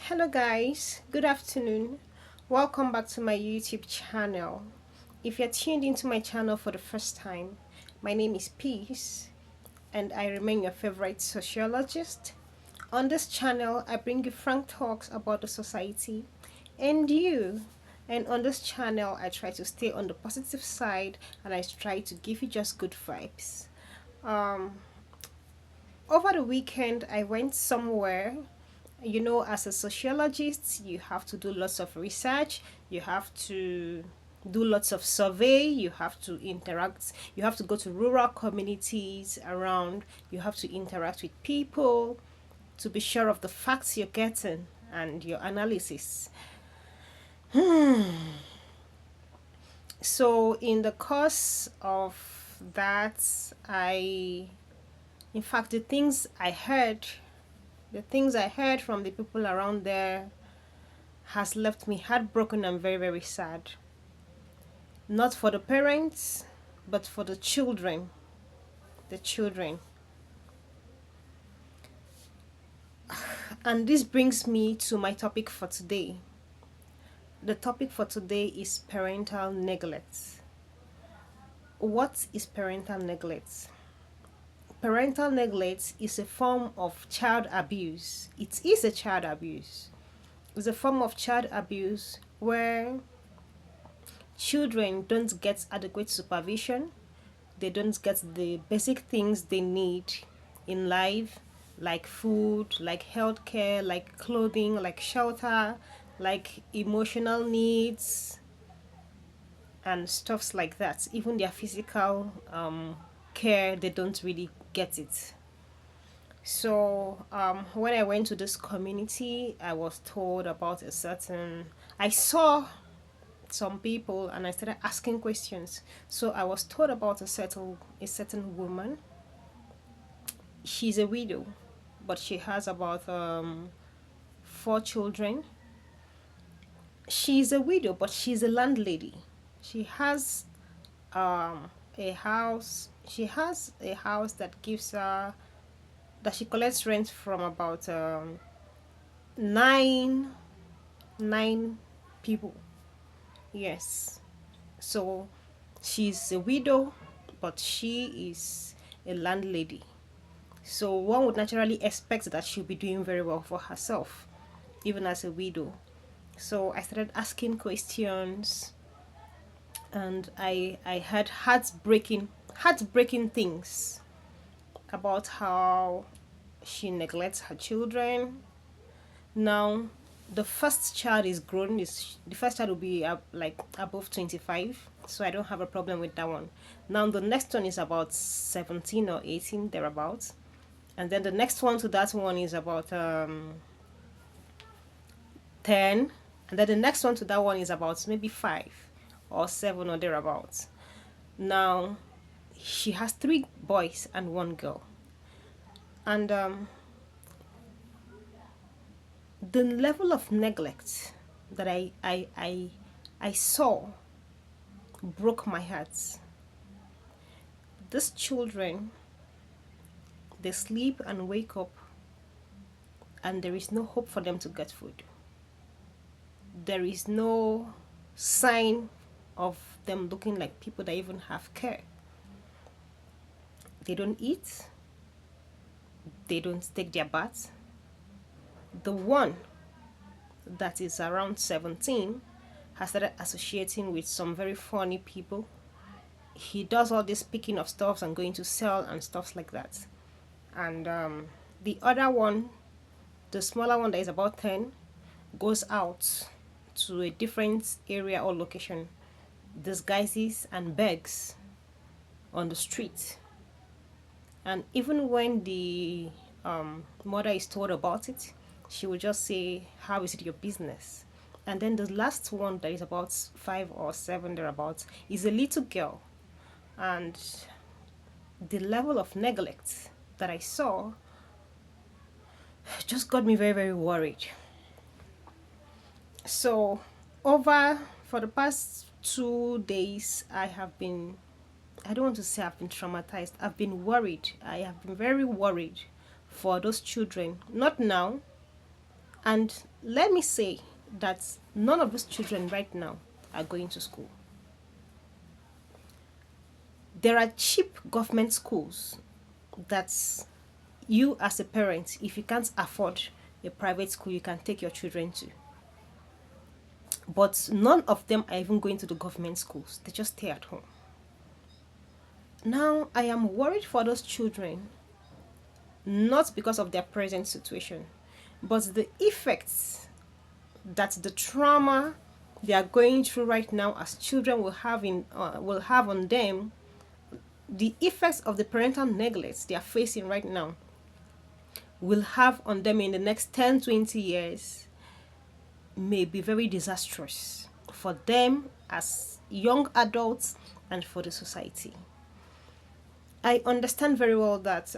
Hello guys, good afternoon. Welcome back to my YouTube channel. If you're tuned into my channel for the first time, my name is Peace and I remain your favorite sociologist. On this channel, I bring you frank talks about the society and you. And on this channel, I try to stay on the positive side and I try to give you just good vibes. Um, Over the weekend, I went somewhere. As a sociologist, you have to do lots of research, you have to do lots of survey, you have to interact, you have to go to rural communities around, you have to interact with people to be sure of the facts you're getting and your analysis. So, in the course of that, in fact, the things I heard from the people around there has left me heartbroken and very, very sad. Not for the parents, but for the children. The children. And this brings me to my topic for today. The topic for today is parental neglect. What is parental neglect? Parental neglect is a form of child abuse. It is a child abuse. It's a form of child abuse where children don't get adequate supervision, they don't get the basic things they need in life, like food, like healthcare, like clothing, like shelter, like emotional needs, and stuffs like that. Even their physical care, they don't really get it. So when I went to this community, I was told about I saw some people and I started asking questions. So I was told about a certain woman. She's a widow, but she has about 4 children. She's a widow, but she's a landlady. She has a house. She has a house that gives her that she collects rent from about nine nine people. Yes. So she's a widow, but she is a landlady. So one would naturally expect that she'll be doing very well for herself, even as a widow. So I started asking questions and I had heartbreaking things about how she neglects her children. Now the first child is grown, is the first child will be like above 25, so I don't have a problem with that one. Now the next one is about 17 or 18 thereabouts, and then the next one to that one is about 10, and then the next one to that one is about maybe 5 or 7 or thereabouts. Now she has 3 boys and 1 girl, and the level of neglect that I saw broke my heart. These children, they sleep and wake up and there is no hope for them to get food. There is no sign of them looking like people that even have care. They don't eat, they don't take their baths. The one that is around 17 has started associating with some very funny people. He does all this picking of stuffs and going to sell and stuffs like that. And the other one, the smaller one that is about 10, goes out to a different area or location, disguises and begs on the street. And even when the mother is told about it, she will just say, "How is it your business?" And then the last one that is about 5 or 7 thereabouts is a little girl. And the level of neglect that I saw just got me very, very worried. So, over for the past 2 days, I don't want to say I've been traumatized, I've been worried. I have been very worried for those children. Not now, And let me say that none of those children right now are going to school. There are cheap government schools that you, as a parent, if you can't afford a private school, you can take your children to. But none of them are even going to the government schools, they just stay at home. Now, I am worried for those children, not because of their present situation, but the effects that the trauma they are going through right now as children will have on them, the effects of the parental neglect they are facing right now will have on them in the next 10, 20 years may be very disastrous for them as young adults and for the society. I understand very well that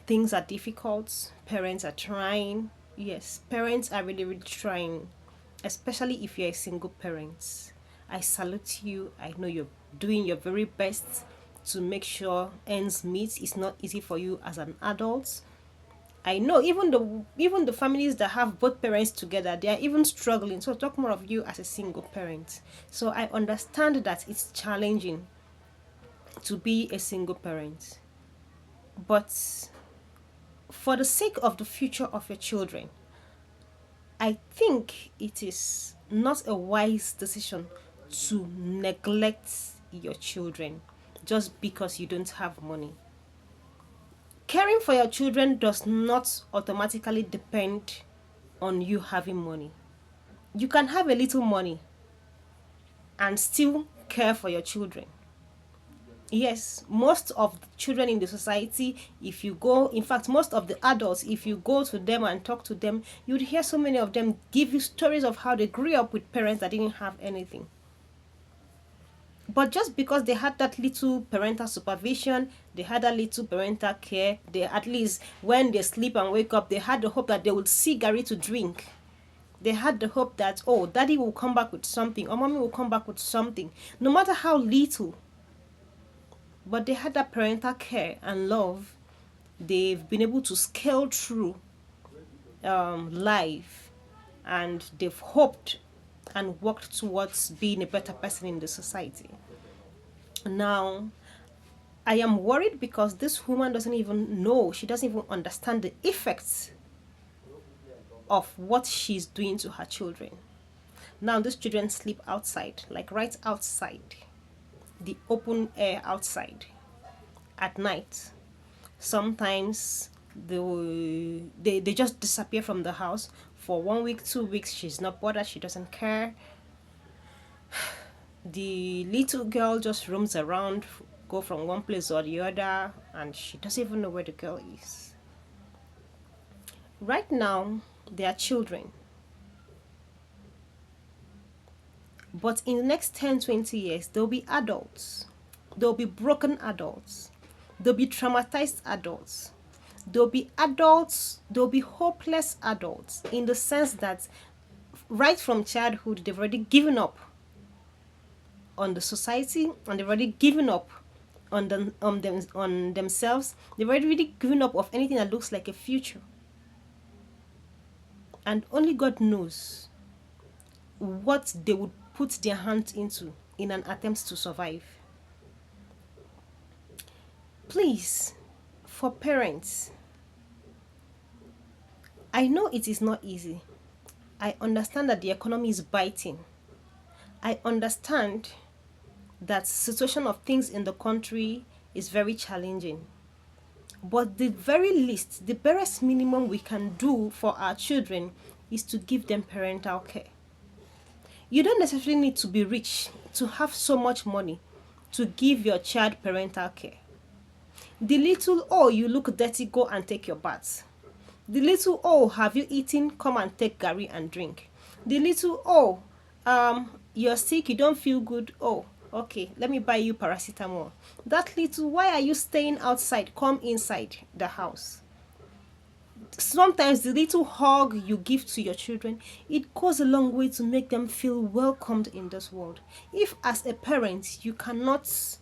things are difficult, parents are trying. Yes, parents are really, really trying, especially if you're a single parent. I salute you. I know you're doing your very best to make sure ends meet. It's not easy for you as an adult. I know even the families that have both parents together, they are even struggling. So talk more of you as a single parent. So I understand that it's challenging to be a single parent. But for the sake of the future of your children, I think it is not a wise decision to neglect your children just because you don't have money. Caring for your children does not automatically depend on you having money. You can have a little money and still care for your children. Yes, most of the children in the society, if you go, in fact, most of the adults, if you go to them and talk to them, you'd hear so many of them give you stories of how they grew up with parents that didn't have anything. But just because they had that little parental supervision, they had that little parental care, they at least when they sleep and wake up, they had the hope that they would see Gary to drink. They had the hope that, oh, daddy will come back with something, or mommy will come back with something, no matter how little. But they had that parental care and love. They've been able to scale through life, and they've hoped and worked towards being a better person in the society. Now, I am worried because this woman doesn't even know, she doesn't even understand the effects of what she's doing to her children. Now, these children sleep outside, like right outside, the open air outside at night. Sometimes they just disappear from the house for 1 week, 2 weeks. She's not bothered, she doesn't care. The little girl just roams around, go from one place or the other, and she doesn't even know where the girl is. Right now, they are children. But in the next 10, 20 years, they'll be adults. They'll be broken adults. They'll be traumatized adults. They'll be adults, they'll be hopeless adults in the sense that right from childhood, they've already given up on the society, and they've already given up on themselves. They've already really given up of anything that looks like a future. And only God knows what they would put their hands into in an attempt to survive. Please, for parents, I know it is not easy. I understand that the economy is biting. I understand that situation of things in the country is very challenging. But the very least, the barest minimum we can do for our children is to give them parental care. You don't necessarily need to be rich to have so much money to give your child parental care. The little, oh, you look dirty, go and take your bath. The little, oh, have you eaten? Come and take Gary and drink. The little, oh, you're sick, you don't feel good. Oh, okay, let me buy you paracetamol. That little, why are you staying outside? Come inside the house. Sometimes the little hug you give to your children, it goes a long way to make them feel welcomed in this world. If as a parent you cannot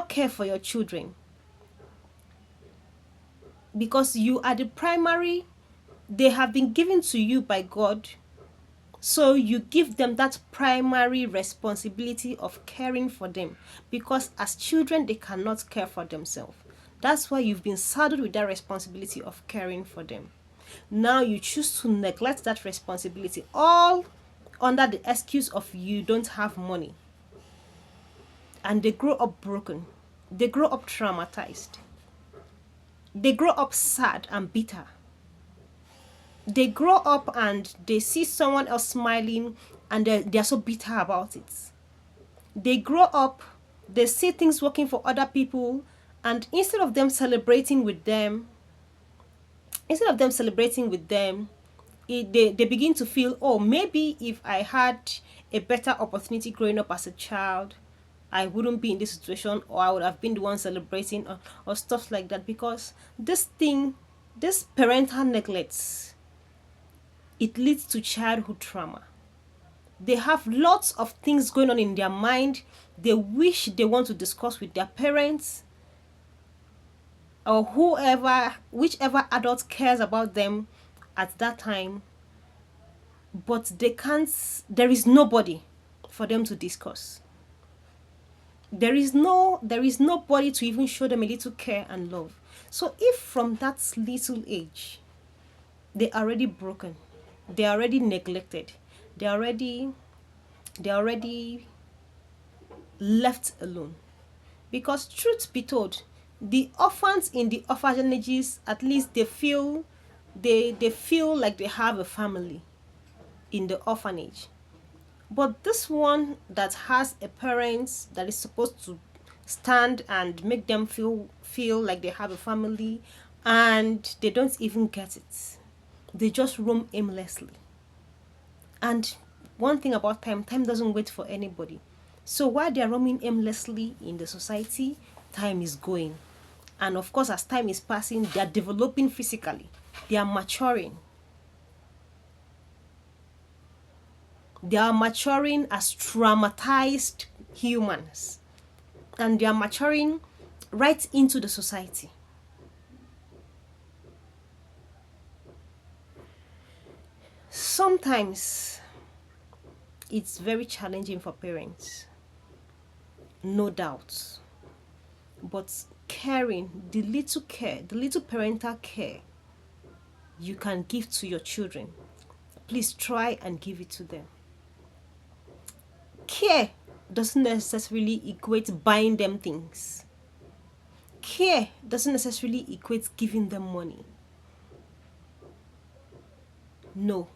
care for your children because you are the primary They have been given to you by God, so you give them that primary responsibility of caring for them, because as children they cannot care for themselves. That's why you've been saddled with that responsibility of caring for them. Now you choose to neglect that responsibility, all under the excuse of you don't have money. And they grow up broken. They grow up traumatized. They grow up sad and bitter. They grow up and they see someone else smiling and they're so bitter about it. They grow up, they see things working for other people, and instead of them celebrating with them, they begin to feel, oh, maybe if I had a better opportunity growing up as a child, I wouldn't be in this situation, or I would have been the one celebrating, or stuff like that. Because this parental neglect, it leads to childhood trauma. They have lots of things going on in their mind they wish they want to discuss with their parents or whichever adult cares about them at that time, but they can't. There is nobody for them to discuss. There is nobody to even show them a little care and love. So if from that little age they're already broken, they're already neglected, they're already left alone. Because truth be told, the orphans in the orphanages, at least they feel like they have a family in the orphanage. But this one that has a parent that is supposed to stand and make them feel like they have a family, and they don't even get it. They just roam aimlessly. And one thing about time doesn't wait for anybody. So while they're roaming aimlessly in the society, time is going. And of course, as time is passing, they're developing physically. They are maturing. They are maturing as traumatized humans. And they are maturing right into the society. Sometimes it's very challenging for parents, no doubt. But caring, the little care, the little parental care you can give to your children, please try and give it to them. Care doesn't necessarily equate buying them things. Care doesn't necessarily equate giving them money. No.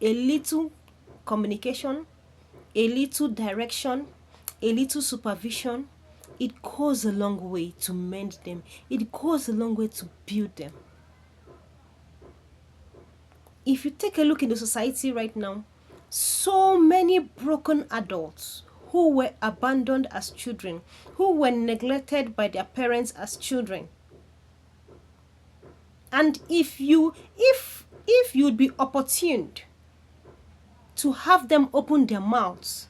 A little communication, a little direction, a little supervision, it goes a long way to mend them. It goes a long way to build them. If you take a look in the society right now, so many broken adults who were abandoned as children, who were neglected by their parents as children. And if you'd be opportuned to have them open their mouths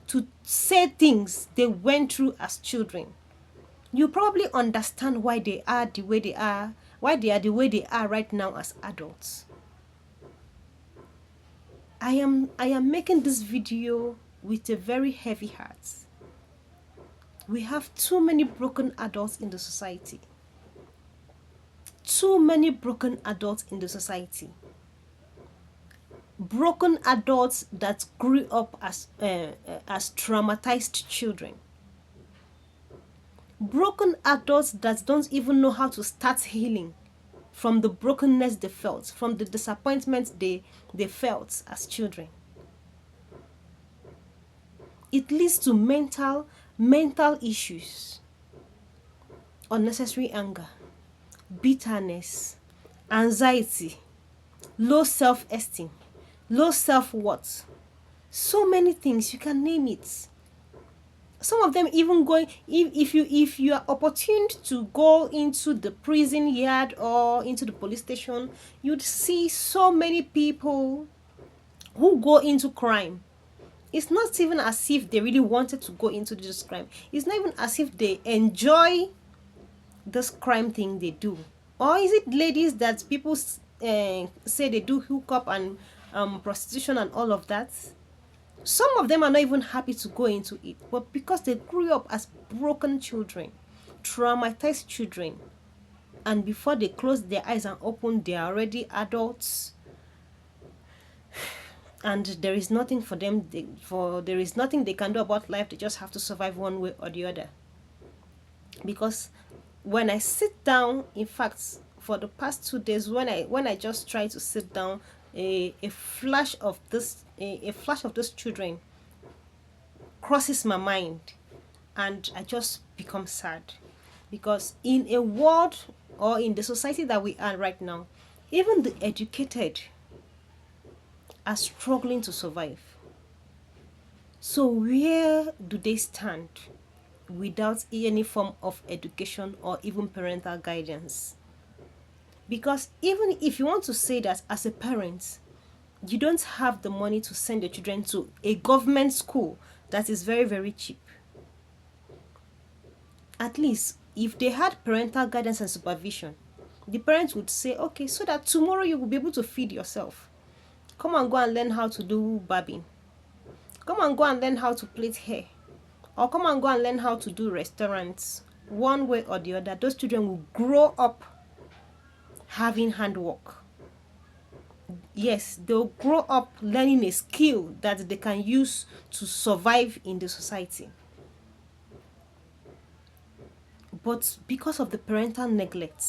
to say things they went through as children, you probably understand why they are the way they are, why they are the way they are right now as adults. I am making this video with a very heavy heart. We have too many broken adults in the society. Too many broken adults in the society. Broken adults that grew up as traumatized children. Broken adults that don't even know how to start healing from the brokenness they felt, from the disappointment they felt as children. It leads to mental issues, unnecessary anger, bitterness, anxiety, low self-esteem, low self-worth. So many things, you can name it. Some of them even going, if you are opportuned to go into the prison yard or into the police station, you'd see so many people who go into crime. It's not even as if they really wanted to go into this crime. It's not even as if they enjoy this crime thing they do. Or is it ladies that people say they do hookup and prostitution and all of that. Some of them are not even happy to go into it, but because they grew up as broken children, traumatized children, and before they close their eyes and open, they are already adults, and there is nothing for them. There is nothing they can do about life. They just have to survive one way or the other. Because when I sit down, in fact, for the past 2 days, when I just try to sit down, a flash of these children crosses my mind, and I just become sad. Because in a world, or in the society that we are right now, even the educated are struggling to survive. So where do they stand without any form of education or even parental guidance? Because even if you want to say that as a parent, you don't have the money to send your children to a government school that is very, very cheap, at least if they had parental guidance and supervision, the parents would say, okay, so that tomorrow you will be able to feed yourself. Come and go and learn how to do barbing. Come and go and learn how to plait hair. Or come and go and learn how to do restaurants. One way or the other, those children will grow up having handwork. Yes, they'll grow up learning a skill that they can use to survive in the society. But because of the parental neglect,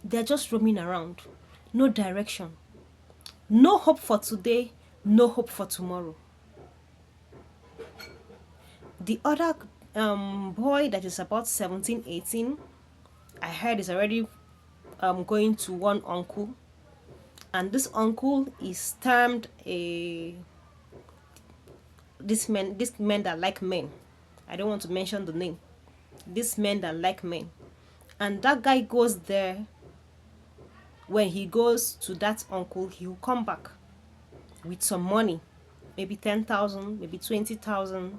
they're just roaming around. No direction. No hope for today, no hope for tomorrow. The other boy that is about 17, 18, I heard is already going to one uncle. And this uncle is termed this men that like men. I don't want to mention the name. This men that like men. And that guy goes there. When he goes to that uncle, he will come back with some money, maybe 10,000, maybe 20,000,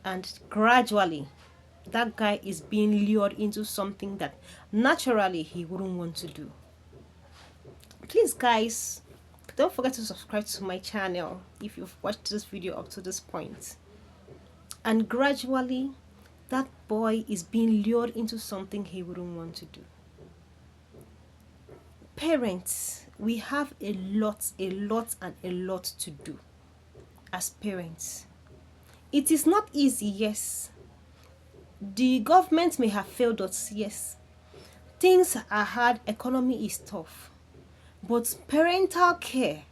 and gradually that guy is being lured into something that naturally he wouldn't want to do. Please guys, don't forget to subscribe to my channel if you've watched this video up to this point. And gradually that boy is being lured into something he wouldn't want to do. Parents, we have a lot to do as parents. It is not easy, yes. The government may have failed us, yes. Things are hard, economy is tough. But parental care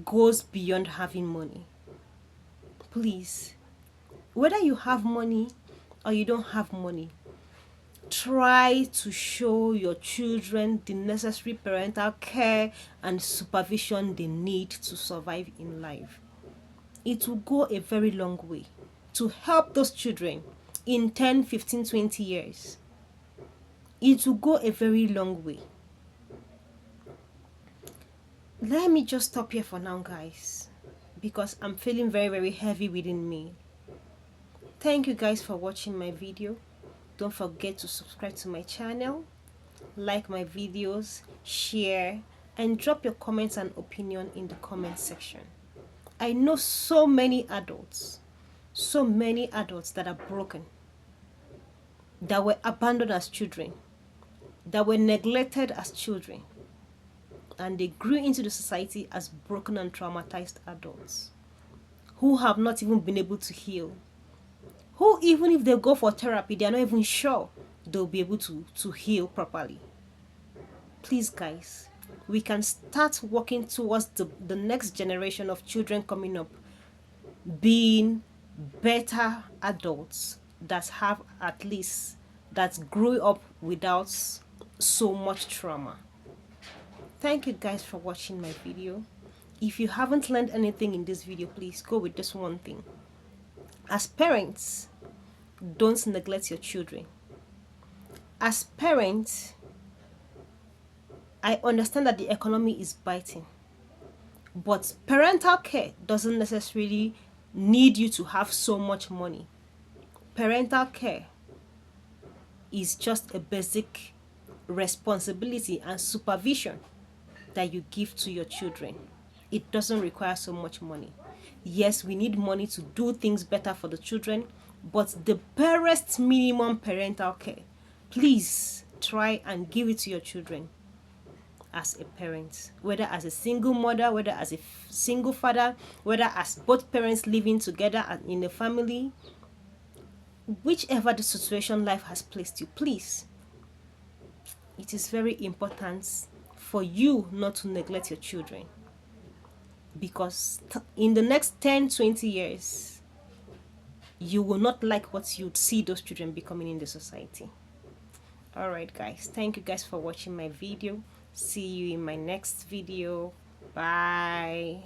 goes beyond having money. Please, whether you have money or you don't have money, try to show your children the necessary parental care and supervision they need to survive in life. It will go a very long way to help those children in 10, 15, 20 years. It will go a very long way. Let me just stop here for now, guys, because I'm feeling very, very heavy within me. Thank you guys for watching my video. Don't forget to subscribe to my channel, like my videos, share, and drop your comments and opinion in the comment section. I know so many adults that are broken, that were abandoned as children, that were neglected as children, and they grew into the society as broken and traumatized adults who have not even been able to heal. Who, even if they go for therapy, they are not even sure they'll be able to heal properly. Please guys, we can start working towards the next generation of children coming up being better adults that have that grew up without so much trauma. Thank you guys for watching my video. If you haven't learned anything in this video, please go with this one thing. As parents, don't neglect your children. As parents, I understand that the economy is biting, but parental care doesn't necessarily need you to have so much money. Parental care is just a basic responsibility and supervision that you give to your children. It doesn't require so much money. Yes, we need money to do things better for the children, but the barest minimum parental care, please try and give it to your children as a parent, whether as a single mother, whether as a single father, whether as both parents living together in a family, whichever the situation life has placed you, please, it is very important for you not to neglect your children, because in the next 10-20 years you will not like what you'd see those children becoming in the society. All right guys, thank you guys for watching my video. See you in my next video. Bye.